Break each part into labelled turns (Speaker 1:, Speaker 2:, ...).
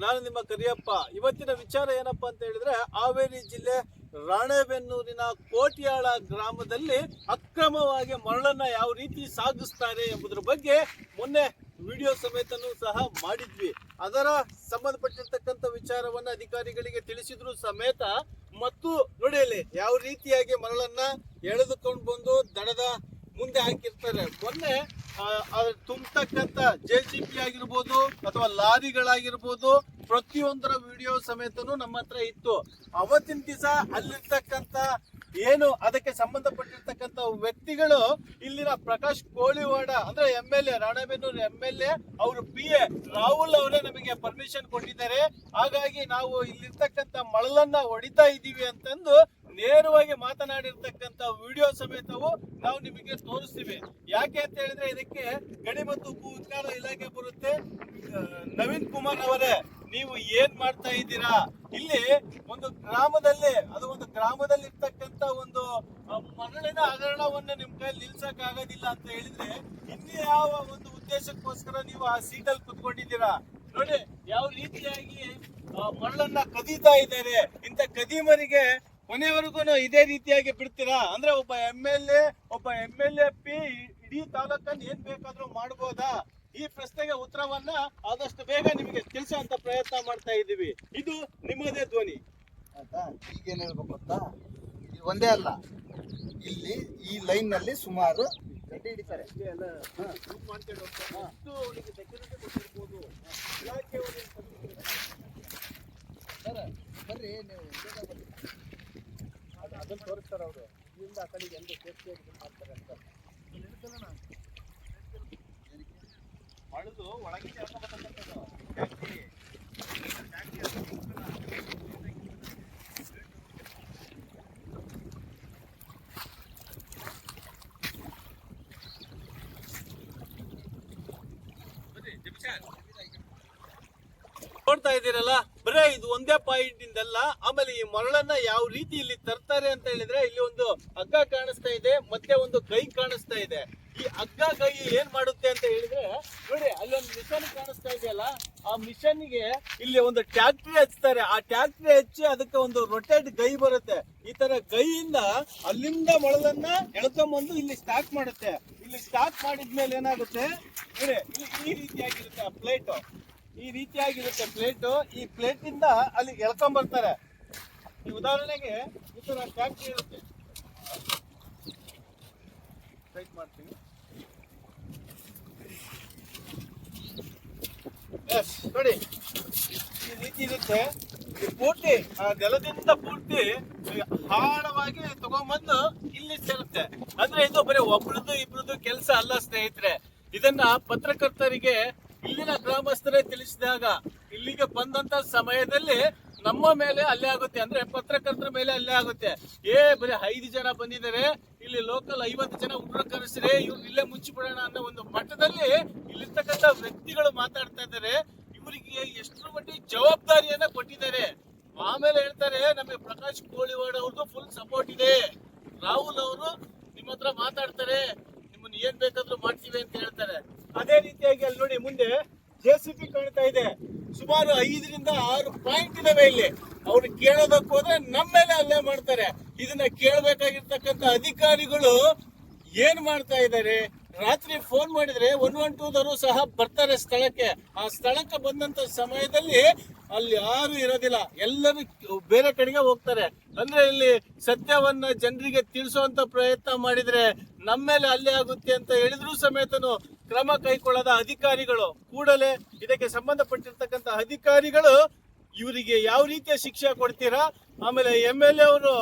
Speaker 1: ನಾನು ನಿಮ್ಮ ಕರಿಯಪ್ಪ. ಇವತ್ತಿನ ವಿಚಾರ ಏನಪ್ಪಾ ಅಂತ ಹೇಳಿದ್ರೆ, ಹಾವೇರಿ ಜಿಲ್ಲೆ ರಾಣೆಬೆನ್ನೂರಿನ ಕೋಟ್ಯಾಳ ಗ್ರಾಮದಲ್ಲಿ ಅಕ್ರಮವಾಗಿ ಮರಳನ್ನ ಯಾವ ರೀತಿ ಸಾಗಿಸ್ತಾರೆ ಎಂಬುದರ ಬಗ್ಗೆ ಮೊನ್ನೆ ವಿಡಿಯೋ ಸಮೇತನೂ ಸಹ ಮಾಡಿದ್ವಿ. ಅದರ ಸಂಬಂಧಪಟ್ಟಿರ್ತಕ್ಕಂಥ ವಿಚಾರವನ್ನ ಅಧಿಕಾರಿಗಳಿಗೆ ತಿಳಿಸಿದ್ರು ಸಮೇತ ಮತ್ತು ನೋಡಿ ಅಲ್ಲಿ ಯಾವ ರೀತಿಯಾಗಿ ಮರಳನ್ನ ಎಳೆದುಕೊಂಡು ಬಂದು ದಡದ ಮುಂದೆ ಹಾಕಿರ್ತಾರೆ. ಮೊನ್ನೆ ತುಂಬತಕ್ಕಂಥ JCB ಆಗಿರ್ಬೋದು ಅಥವಾ ಲಾರಿಗಳಾಗಿರ್ಬೋದು ಪ್ರತಿಯೊಂದರ ವಿಡಿಯೋ ಸಮೇತನು ನಮ್ಮ ಹತ್ರ ಇತ್ತು. ಅವತ್ತಿನ ದಿವಸ ಅಲ್ಲಿರ್ತಕ್ಕಂಥ ಏನು ಅದಕ್ಕೆ ಸಂಬಂಧಪಟ್ಟಿರ್ತಕ್ಕಂಥ ವ್ಯಕ್ತಿಗಳು ಇಲ್ಲಿನ ಪ್ರಕಾಶ್ ಕೋಳಿವಾಡ ಅಂದ್ರೆ MLA, ರಾಣೆಬೆನ್ನೂರು MLA ಅವರು PA ರಾಹುಲ್ ಅವರೇ ನಮಗೆ ಪರ್ಮಿಷನ್ ಕೊಟ್ಟಿದ್ದಾರೆ. ಹಾಗಾಗಿ ನಾವು ಇಲ್ಲಿರ್ತಕ್ಕಂಥ ಮರಳನ್ನ ಹೊಡಿತಾ ಇದ್ದೀವಿ ಅಂತಂದು ನೇರವಾಗಿ ಮಾತನಾಡಿರ್ತಕ್ಕಂಥ ವಿಡಿಯೋ ಸಮೇತವು ನಾವು ನಿಮಗೆ ತೋರಿಸ್ತೀವಿ. ಯಾಕೆ ಅಂತ ಹೇಳಿದ್ರೆ ಇದಕ್ಕೆ ಗಣಿ ಮತ್ತು ಭೂ ವಿಜ್ಞಾನ ಇಲಾಖೆ ಬರುತ್ತೆ. ನವೀನ್ ಕುಮಾರ್ ಅವರೇ, ನೀವು ಏನ್ ಮಾಡ್ತಾ ಇದ್ದೀರಾ? ಇಲ್ಲಿ ಒಂದು ಗ್ರಾಮದಲ್ಲಿ ಇರ್ತಕ್ಕಂಥ ಒಂದು ಮರಳಿನ ಹಗರಣವನ್ನ ನಿಮ್ ಕೈಯಲ್ಲಿ ನಿಲ್ಸಕ್ ಆಗೋದಿಲ್ಲ ಅಂತ ಹೇಳಿದ್ರೆ ಇನ್ಯಾವ ಒಂದು ಉದ್ದೇಶಕ್ಕೋಸ್ಕರ ನೀವು ಆ ಸೀಟಲ್ಲಿ ಕುತ್ಕೊಂಡಿದ್ದೀರಾ? ನೋಡಿ ಯಾವ ರೀತಿಯಾಗಿ ಮರಳನ್ನ ಕದೀತಾ ಇದ್ದಾರೆ. ಇಂಥ ಕದೀಮರಿಗೆ ಕೊನೆವರೆಗೂ ಇದೇ ರೀತಿಯಾಗಿ ಬಿಡ್ತೀರಾ? ಅಂದ್ರೆ ಒಬ್ಬ MLA P ಇಡೀ ತಾಲೂಕನ್ನು ಏನ್ ಬೇಕಾದ್ರೂ ಮಾಡ್ಬೋದಾ? ಈ ಪ್ರಶ್ನೆಗೆ ಉತ್ತರವನ್ನ ಆದಷ್ಟು ಬೇಗ ನಿಮಗೆ ತಿಳಿಸುವಂತ ಪ್ರಯತ್ನ ಮಾಡ್ತಾ ಇದ್ದೀವಿ. ಇದು ನಿಮ್ಮದೇ ಧ್ವನಿ.
Speaker 2: ಆಯ್ತಾ? ಈಗೇನ್ ಹೇಳ್ಬೇಕು ಗೊತ್ತಾ, ಇದು ಒಂದೇ ಅಲ್ಲ, ಇಲ್ಲಿ ಈ ಲೈನ್ ನಲ್ಲಿ ಸುಮಾರು ಗಡ್ಡೆ ಹಿಡಿತಾರೆ. ಬರ್ರಿ ನೀವು ಅದನ್ನು ತೋರಿಸ್ತಾರೆ ಅವರು. ಇಲ್ಲಿಂದ ಆ ಕಡೆಗೆ ಎಂದು ಸೇಫ್ಟಿಯಾಗಿ ಮಾಡ್ತಾರೆ ಅಂತ
Speaker 1: ಮಳೆದು ಒಳಗೆ ನೋಡ್ತಾ ಇದ್ದೀರಲ್ಲ, ಬರೇ ಇದು ಒಂದೇ ಪಾಯಿಂಟ್ ಇಂದಲ್ಲ. ಆಮೇಲೆ ಈ ಮರಳನ್ನ ಯಾವ ರೀತಿ ಇಲ್ಲಿ ತರ್ತಾರೆ ಅಂತ ಹೇಳಿದ್ರೆ, ಇಲ್ಲಿ ಒಂದು ಹಗ್ಗ ಕಾಣಿಸ್ತಾ ಇದೆ, ಮತ್ತೆ ಒಂದು ಕೈ ಕಾಣಿಸ್ತಾ ಇದೆ. ಈ ಹಗ್ಗ ಕೈ ಏನ್ ಮಾಡುತ್ತೆ ಅಂತ ಹೇಳಿದ್ರೆ, ನೋಡಿ ಅಲ್ಲೊಂದು ಮಿಷನ್ ಕಾಣಿಸ್ತಾ ಇದೆಯಲ್ಲ, ಆ ಮಿಷನ್ಗೆ ಇಲ್ಲಿ ಒಂದು ಟ್ಯಾಕ್ಟ್ರಿ ಹಚ್ತಾರೆ. ಆ ಟ್ಯಾಕ್ಟ್ರಿ ಹಚ್ಚಿ ಅದಕ್ಕೆ ಒಂದು ರೊಟೇಟ್ ಗೈ ಬರುತ್ತೆ. ಈ ತರ ಗೈಯಿಂದ ಅಲ್ಲಿಂದ ಮರಳನ್ನ ಎಳ್ಕೊಂಬಂದು ಇಲ್ಲಿ ಸ್ಟಾಕ್ ಮಾಡುತ್ತೆ. ಇಲ್ಲಿ ಸ್ಟಾಕ್ ಮಾಡಿದ್ಮೇಲೆ ಏನಾಗುತ್ತೆ, ನೋಡಿ ಈ ರೀತಿಯಾಗಿರುತ್ತೆ ಪ್ಲೇಟ್. ಈ ರೀತಿಯಾಗಿರುತ್ತೆ ಪ್ಲೇಟು. ಈ ಪ್ಲೇಟ್ ಇಂದ ಅಲ್ಲಿ ಎಳ್ಕೊಂಬರ್ತಾರೆ. ಈ ಉದಾಹರಣೆಗೆ ಈ ತರ ಫ್ಯಾಕ್ಟ್ರಿ ಇರುತ್ತೆ. ಟೈಟ್ ಮಾಡ್ತೀನಿ. ನೋಡಿ ಈ ರೀತಿ ಇರುತ್ತೆ. ಈ ಪೂರ್ತಿ ನೆಲದಿಂದ ಪೂರ್ತಿ ಆಳವಾಗಿ ತಗೊಂಡ್ಬಂದು ಇಲ್ಲಿ ಸೇರುತ್ತೆ. ಅಂದ್ರೆ ಇದು ಬರೀ ಒಬ್ರದ್ದು ಇಬ್ರದ್ದು ಕೆಲಸ ಅಲ್ಲ ಸ್ನೇಹಿತರೆ. ಇದನ್ನ ಪತ್ರಕರ್ತರಿಗೆ ಇಲ್ಲಿನ ಗ್ರಾಮಸ್ಥರೇ ತಿಳಿಸಿದಾಗ ಇಲ್ಲಿಗೆ ಬಂದಂತ ಸಮಯದಲ್ಲಿ ನಮ್ಮ ಮೇಲೆ ಹಲ್ಲೆ ಆಗುತ್ತೆ. ಅಂದ್ರೆ ಪತ್ರಕರ್ತರ ಮೇಲೆ ಹಲ್ಲೆ ಆಗುತ್ತೆ. ಬರೀ 5 ಜನ ಬಂದಿದ್ದಾರೆ, ಇಲ್ಲಿ ಲೋಕಲ್ 50 ಜನ ಹುಡುಗರು ಕರೆಸಿದ್ರೆ ಇವ್ರು ಇಲ್ಲೇ ಮುಚ್ಚಿಬಿಡೋಣ ಅನ್ನೋ ಒಂದು ಮಟ್ಟದಲ್ಲಿ ಇಲ್ಲಿರ್ತಕ್ಕಂಥ ವ್ಯಕ್ತಿಗಳು ಮಾತಾಡ್ತಾ ಇದ್ದಾರೆ. ಇವರಿಗೆ ಎಷ್ಟರ ಮಟ್ಟಿಗೆ ಜವಾಬ್ದಾರಿಯನ್ನ ಕೊಟ್ಟಿದ್ದಾರೆ. ಆಮೇಲೆ ಹೇಳ್ತಾರೆ, ನಮಗೆ ಪ್ರಕಾಶ್ ಕೋಳಿವಾಡ ಅವ್ರದ್ದು ಫುಲ್ ಸಪೋರ್ಟ್ ಇದೆ, ರಾಹುಲ್ ಅವರು ನಿಮ್ಮ ಹತ್ರ ಮಾತಾಡ್ತಾರೆ, ನಿಮ್ಮನ್ನ ಏನ್ ಬೇಕಾದ್ರೂ ಮಾಡ್ತೀವಿ ಅಂತ ಹೇಳ್ತಾರೆ. ಅದೇ ರೀತಿಯಾಗಿ ಅಲ್ಲಿ ನೋಡಿ ಮುಂದೆ JCB ಕಾಣ್ತಾ ಇದೆ. ಸುಮಾರು 5ರಿಂದ 6 ಪಾಯಿಂಟ್ ಇದಾವೆ ಇಲ್ಲಿ. ಅವ್ರು ಕೇಳೋದಕ್ಕೆ ಹೋದ್ರೆ ನಮ್ಮ ಮೇಲೆ ಹಲ್ಲೆ ಮಾಡ್ತಾರೆ. ಇದನ್ನ ಕೇಳಬೇಕಾಗಿರ್ತಕ್ಕಂಥ ಅಧಿಕಾರಿಗಳು ಏನ್ ಮಾಡ್ತಾ ಇದ್ದಾರೆ? ರಾತ್ರಿ ಫೋನ್ ಮಾಡಿದ್ರೆ 112ದವರು ಸಹ ಬರ್ತಾರೆ ಸ್ಥಳಕ್ಕೆ. ಆ ಸ್ಥಳಕ್ಕೆ ಬಂದಂತ ಸಮಯದಲ್ಲಿ ಅಲ್ಲಿ ಯಾರು ಇರೋದಿಲ್ಲ, ಎಲ್ಲರೂ ಬೇರೆ ಕಡೆಗೆ ಹೋಗ್ತಾರೆ. ಅಂದ್ರೆ ಇಲ್ಲಿ ಸತ್ಯವನ್ನ ಜನರಿಗೆ ತಿಳಿಸುವಂತ ಪ್ರಯತ್ನ ಮಾಡಿದ್ರೆ ನಮ್ಮ ಮೇಲೆ ಹಲ್ಲೆ ಆಗುತ್ತೆ ಅಂತ ಹೇಳಿದ್ರು ಸಮೇತನು ಕ್ರಮ ಕೈಗೊಳ್ಳದ ಅಧಿಕಾರಿಗಳು ಕೂಡಲೇ ಇದಕ್ಕೆ ಸಂಬಂಧಪಟ್ಟಿರ್ತಕ್ಕಂಥ ಅಧಿಕಾರಿಗಳು ಇವರಿಗೆ ಯಾವ ರೀತಿಯ ಶಿಕ್ಷೆ ಕೊಡ್ತೀರಾ? ಆಮೇಲೆ MLA ಅವರು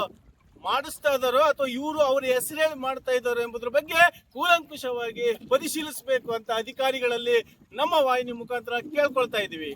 Speaker 1: ಮಾಡಿಸ್ತಾ ಇದ್ದಾರೋ ಅಥವಾ ಇವರು ಅವ್ರ ಹೆಸರೇಳಿ ಮಾಡ್ತಾ ಇದ್ದಾರೋ ಎಂಬುದ್ರ ಬಗ್ಗೆ ಕೂಲಂಕುಷವಾಗಿ ಪರಿಶೀಲಿಸಬೇಕು ಅಂತ ಅಧಿಕಾರಿಗಳಲ್ಲಿ ನಮ್ಮ ವಾಹಿನಿ ಮುಖಾಂತರ ಕೇಳ್ಕೊಳ್ತಾ ಇದ್ದೀವಿ.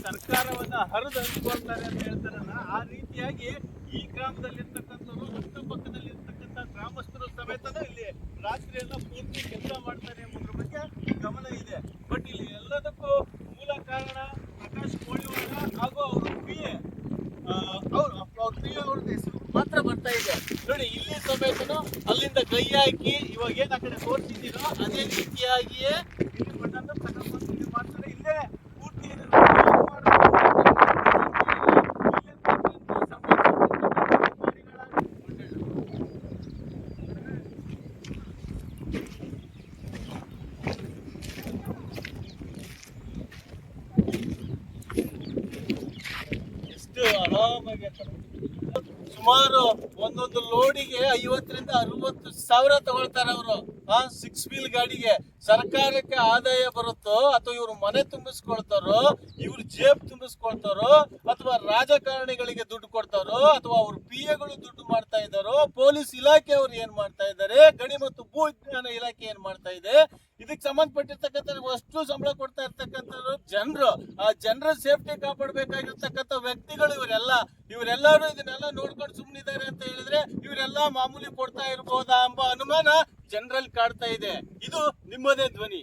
Speaker 1: ಸರ್ಕಾರವನ್ನ ಹರಿದು ಹಂಚ್ಕೊಳ್ತಾರೆ ಅಂತ ಹೇಳ್ತಾರಲ್ಲ, ಆ ರೀತಿಯಾಗಿ ಈ ಗ್ರಾಮದಲ್ಲಿರ್ತಕ್ಕಂಥವ್ರು ಅಕ್ಕಪಕ್ಕದಲ್ಲಿರ್ತಕ್ಕಂಥ ಗ್ರಾಮಸ್ಥರು ಸಮೇತನ ಇಲ್ಲಿ ರಾತ್ರಿ ಎಲ್ಲ ಪೂರ್ತಿ ಕೆಲಸ ಮಾಡ್ತಾರೆ ಎಂಬುದ್ರ ಬಗ್ಗೆ ಗಮನ ಇದೆ. ಬಟ್ ಇಲ್ಲಿ ಎಲ್ಲದಕ್ಕೂ ಮೂಲ ಕಾರಣ ಪ್ರಕಾಶ್ ಕೋಳಿವಾಡ ನೋಡಿ ಇಲ್ಲಿ ಸಮೇತನು ಅಲ್ಲಿಂದ ಕೈ ಹಾಕಿ ಇವಾಗ ಏನ್ ಆ ಕಡೆ ತೋರಿಸಿದ್ದೀರೋ ಅದೇ ರೀತಿಯಾಗಿಯೇ ಇಲ್ಲಿ ಮಣ್ಣನ್ನು ತಗೊಂಡ್ಬಂದು ಇಲ್ಲಿ ಮಾಡ್ತಾರೆ. ಇಲ್ಲೇ ಪೂರ್ತಿ ಇದನ್ನ ಎಷ್ಟು ಆರಾಮಾಗಿ ಸುಮಾರು ಒಂದೊಂದು ಲೋಡಿಗೆ 50,000 ರಿಂದ 60,000 ತಗೊಳ್ತಾರೆ ಅವರು. 6 ವೀಲ್ ಗಾಡಿಗೆ ಸರ್ಕಾರಕ್ಕೆ ಆದಾಯ ಬರುತ್ತೋ ಅಥವಾ ಇವ್ರು ಮನೆ ತುಂಬಿಸ್ಕೊಳ್ತಾರೋ, ಇವ್ರು ಜೇಬ್ ತುಂಬಿಸ್ಕೊಳ್ತಾರೋ, ಅಥವಾ ರಾಜಕಾರಣಿಗಳಿಗೆ ದುಡ್ಡು ಕೊಡ್ತಾರೋ, ಅಥವಾ ಅವ್ರ ಪಿಎಗಳು ದುಡ್ಡು ಮಾಡ್ತಾ ಇದ್ದಾರೋ, ಪೊಲೀಸ್ ಇಲಾಖೆ ಅವ್ರು ಏನ್ ಮಾಡ್ತಾ ಇದ್ದಾರೆ, ಗಣಿ ಮತ್ತು ಭೂ ವಿಜ್ಞಾನ ಇಲಾಖೆ ಏನ್ ಮಾಡ್ತಾ ಇದೆ, ಇದಕ್ಕೆ ಸಂಬಂಧಪಟ್ಟಿರ್ತಕ್ಕಂಥ ಅಷ್ಟು ಸಂಬಳ ಕೊಡ್ತಾ ಇರ್ತಕ್ಕಂಥವ್ರು ಜನರು, ಆ ಜನರ ಸೇಫ್ಟಿ ಕಾಪಾಡಬೇಕಾಗಿರ್ತಕ್ಕಂಥ ವ್ಯಕ್ತಿಗಳು ಇವರೆಲ್ಲರೂ ಇದನ್ನೆಲ್ಲ ನೋಡ್ಕೊಂಡು ಸುಮ್ಮನಿದ್ದಾರೆ ಅಂತ ಹೇಳಿದ್ರೆ ಇವರೆಲ್ಲ ಮಾಮೂಲಿ ಕೊಡ್ತಾ ಇರ್ಬೋದಾ ಎಂಬ ಅನುಮಾನ ಜನರಲ್ಲಿ ಕಾಡ್ತಾ ಇದೆ. ಇದು ನಿಮ್ಮದೇ ಧ್ವನಿ.